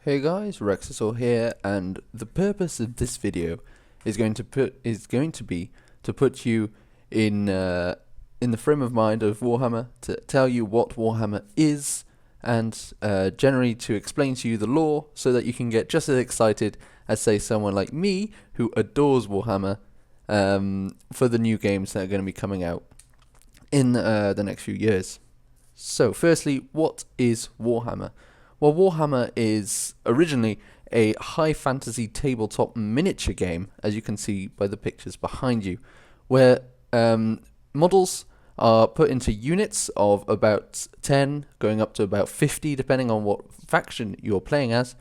Hey guys, Rexasaur here, and the purpose of this video is going to be to put you in the frame of mind of Warhammer, to tell you what Warhammer is, and generally to explain to you the lore so that you can get just as excited as, say, someone like me who adores Warhammer for the new games that are going to be coming out in the next few years. So, firstly, what is Warhammer? Well, Warhammer is originally a high fantasy tabletop miniature game, as you can see by the pictures behind you, where models are put into units of about 10, going up to about 50, depending on what faction you're playing as.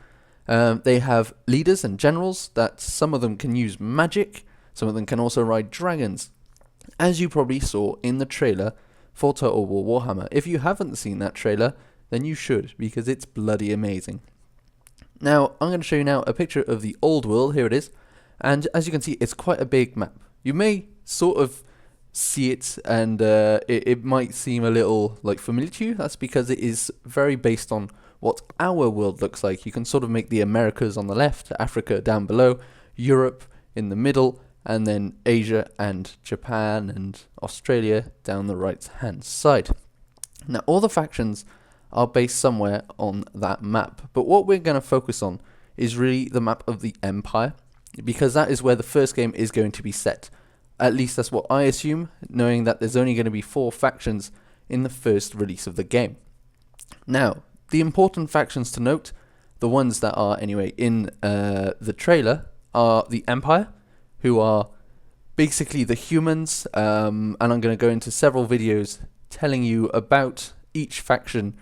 They have leaders and generals that some of them can use magic, some of them can also ride dragons, as you probably saw in the trailer for Total War Warhammer. If you haven't seen that trailer, then you should, because it's bloody amazing. Now, I'm going to show you now a picture of the old world. Here it is. And as you can see, it's quite a big map. You may sort of see it, and it might seem a little familiar to you. That's because it is very based on what our world looks like. You can sort of make the Americas on the left, Africa down below, Europe in the middle, and then Asia and Japan and Australia down the right-hand side. Now, all the factions are based somewhere on that map, but what we're going to focus on is really the map of the Empire, because that is where the first game is going to be set. At least that's what I assume, knowing that there's only going to be 4 factions in the first release of the game. Now, the important factions to note, the ones that are anyway in the trailer, are the Empire, who are basically the humans, and I'm going to go into several videos telling you about each faction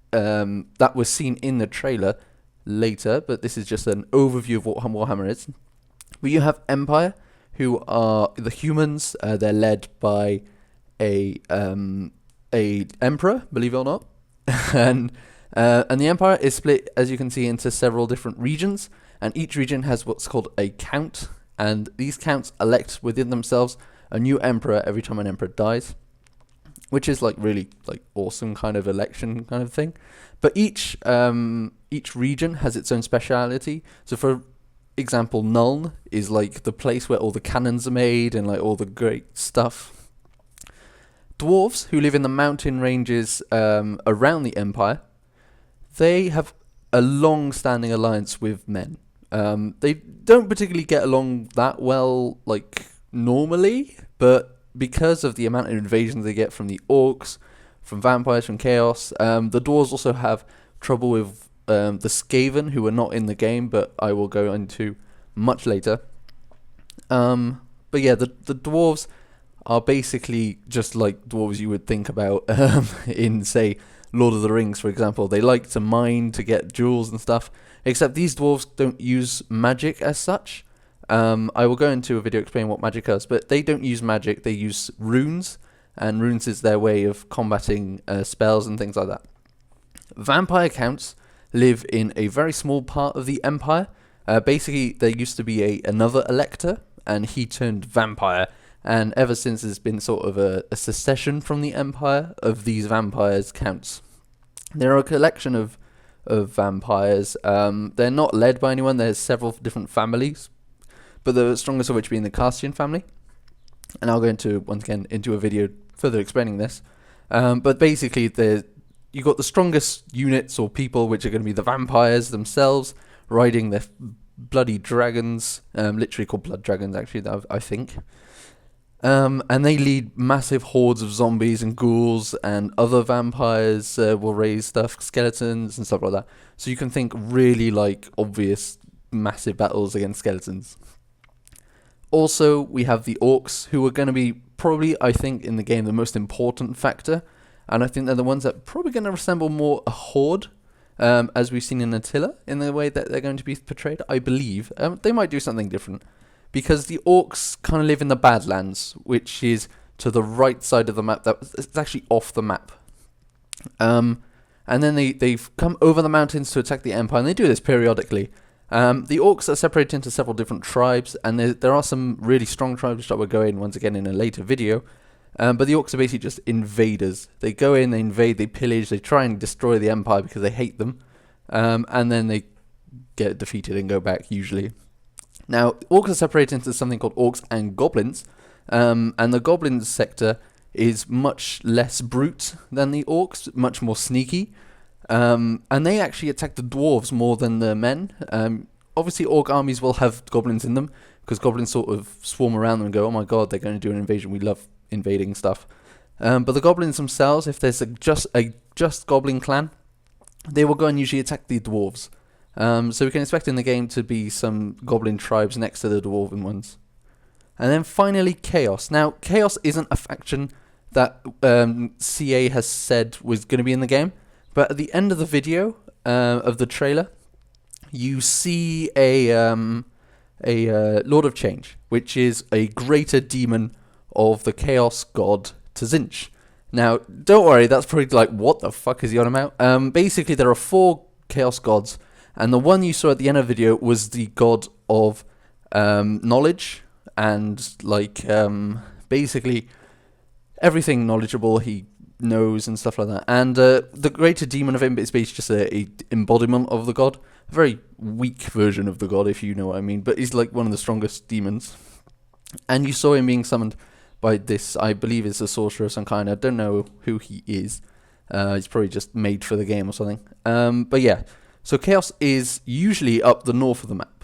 that was seen in the trailer later, but this is just an overview of what Warhammer is. But you have Empire, who are the humans. They're led by a emperor, believe it or not, and the Empire is split, as you can see, into several different regions, and each region has what's called a count, and these counts elect within themselves a new emperor every time an emperor dies, which is really awesome kind of election kind of thing. But each region has its own speciality. So for example, Nuln is the place where all the cannons are made and all the great stuff. Dwarves, who live in the mountain ranges around the Empire, they have a long-standing alliance with men. They don't particularly get along that well normally, but because of the amount of invasions they get from the Orcs, from vampires, from chaos, the dwarves also have trouble with the Skaven, who are not in the game, but I will go into much later. But yeah, the dwarves are basically just like dwarves you would think about in, say, Lord of the Rings, for example. They like to mine to get jewels and stuff, except these dwarves don't use magic as such. I will go into a video explaining what magic is, but they don't use magic, they use runes, and runes is their way of combating spells and things like that. Vampire counts live in a very small part of the Empire. Basically, there used to be another elector, and he turned vampire, and ever since there's been sort of a secession from the Empire of these vampires counts. There are a collection of vampires. They're not led by anyone, there's several different families, but the strongest of which being the Carstian family. And I'll go into, once again, into a video further explaining this. But basically, you got the strongest units or people, which are going to be the vampires themselves, riding their bloody dragons, literally called blood dragons, actually, I think. And they lead massive hordes of zombies and ghouls, and other vampires will raise stuff, skeletons and stuff like that. So you can think really obvious, massive battles against skeletons. Also, we have the Orcs, who are going to be probably, I think, in the game, the most important factor. And I think they're the ones that are probably going to resemble more a horde, as we've seen in Attila, in the way that they're going to be portrayed, I believe. They might do something different, because the Orcs kind of live in the Badlands, which is to the right side of the map. It's actually off the map. And then they've come over the mountains to attack the Empire, and they do this periodically. The Orcs are separated into several different tribes, and there are some really strong tribes that we'll go in once again in a later video. But the Orcs are basically just invaders. They go in, they invade, they pillage, they try and destroy the Empire because they hate them, and then they get defeated and go back usually. Now, orcs are separated into something called orcs and goblins, and the goblins sector is much less brute than the orcs, much more sneaky, and they actually attack the dwarves more than the men. Obviously, orc armies will have goblins in them, because goblins sort of swarm around them and go, oh my god, they're going to do an invasion, we love invading stuff. But the goblins themselves, if there's a just goblin clan, they will go and usually attack the dwarves. So we can expect in the game to be some goblin tribes next to the dwarven ones. And then finally, Chaos. Now, Chaos isn't a faction that CA has said was going to be in the game, but at the end of the video of the trailer, you see a Lord of Change, which is a greater demon of the Chaos god Tzinch. Now, don't worry, that's probably like, what the fuck is he on about? Basically, there are 4 Chaos gods, and the one you saw at the end of the video was the god of knowledge, and like basically everything knowledgeable he knows and stuff like that. And the greater demon of him is basically just a embodiment of the god, a very weak version of the god, if you know what I mean, but he's like one of the strongest demons. And you saw him being summoned by this, I believe is a sorcerer of some kind. I don't know who he is. He's probably just made for the game or something. But yeah, so Chaos is usually up the north of the map.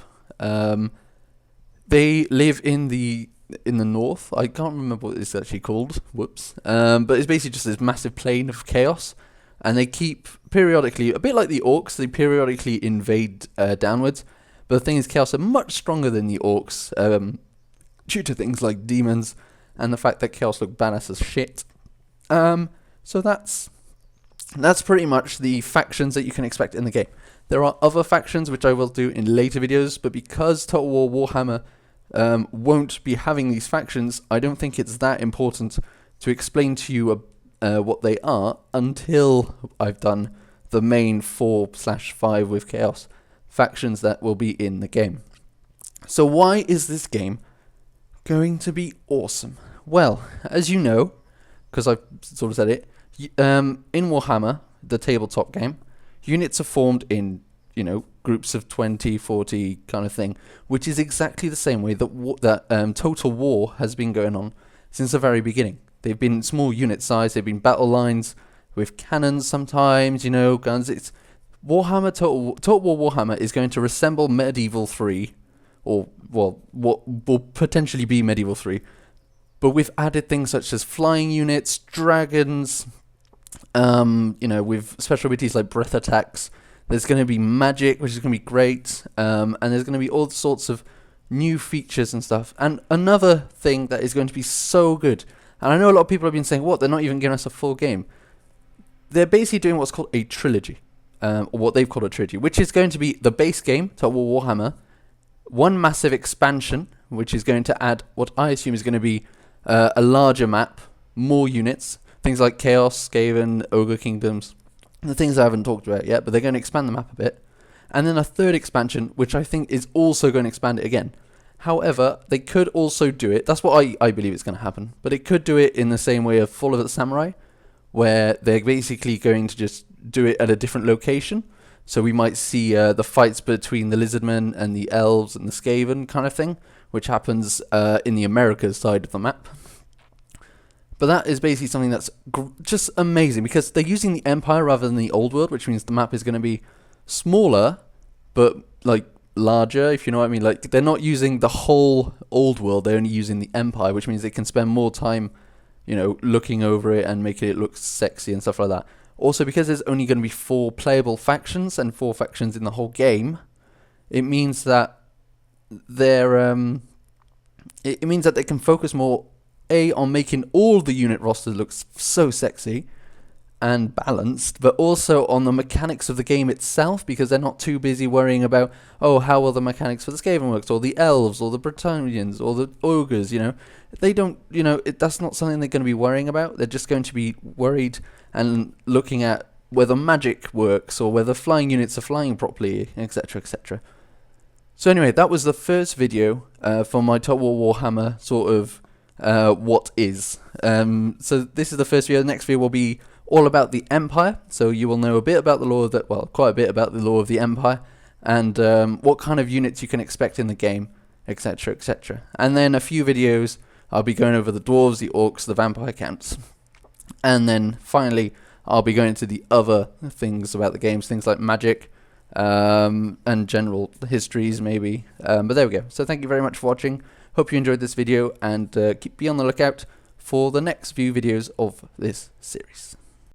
They live in the north. I can't remember what it's actually called. Whoops. But it's basically just this massive plain of chaos, and they keep periodically, a bit like the orcs, they periodically invade downwards. But the thing is, Chaos are much stronger than the orcs, due to things like demons and the fact that Chaos look badass as shit. So that's pretty much the factions that you can expect in the game. There are other factions which I will do in later videos, but because Total War Warhammer won't be having these factions, I don't think it's that important to explain to you what they are until I've done the main 4/5 with Chaos factions that will be in the game. So why is this game going to be awesome? Well, as you know, because I've sort of said it, in Warhammer, the tabletop game, units are formed in, groups of 20, 40 kind of thing, which is exactly the same way that Total War has been going on since the very beginning. They've been small unit size, they've been battle lines with cannons sometimes, guns. It's Warhammer, Total War Warhammer is going to resemble Medieval 3, or, well, what will potentially be Medieval 3, but with added things such as flying units, dragons, with special abilities like breath attacks. There's going to be magic, which is going to be great, and there's going to be all sorts of new features and stuff. And another thing that is going to be so good, and I know a lot of people have been saying, what, they're not even giving us a full game. They're basically doing what's called a trilogy, or what they've called a trilogy, which is going to be the base game, Total War Warhammer, one massive expansion, which is going to add what I assume is going to be a larger map, more units, things like Chaos, Skaven, Ogre Kingdoms, the things I haven't talked about yet, but they're going to expand the map a bit. And then a third expansion, which I think is also going to expand it again. However, they could also do it, that's what I believe is going to happen, but it could do it in the same way of Fall of the Samurai, where they're basically going to just do it at a different location. So we might see the fights between the Lizardmen and the Elves and the Skaven kind of thing, which happens in the Americas side of the map. But that is basically something that's just amazing, because they're using the Empire rather than the Old World, which means the map is going to be smaller, but like larger, if you know what I mean. Like, they're not using the whole Old World, they're only using the Empire, which means they can spend more time, looking over it and making it look sexy and stuff like that. Also, because there's only going to be 4 playable factions and 4 factions in the whole game, it means that it means that they can focus more on making all the unit rosters look so sexy and balanced, but also on the mechanics of the game itself, because they're not too busy worrying about, how will the mechanics for the Skaven works, or the Elves, or the Bretonnians, or the Ogres, They don't, that's not something they're going to be worrying about. They're just going to be worried and looking at whether magic works, or whether flying units are flying properly, etc., etc. So anyway, that was the first video for my Total War Warhammer sort of what is. So this is the first video. The next video will be all about the Empire. So you will know a bit about the lore of quite a bit about the lore of the Empire, and what kind of units you can expect in the game, etc., etc. And then a few videos I'll be going over the dwarves, the orcs, the vampire counts, and then finally I'll be going into the other things about the games, things like magic, and general histories maybe. But there we go. So thank you very much for watching. Hope you enjoyed this video, and be on the lookout for the next few videos of this series.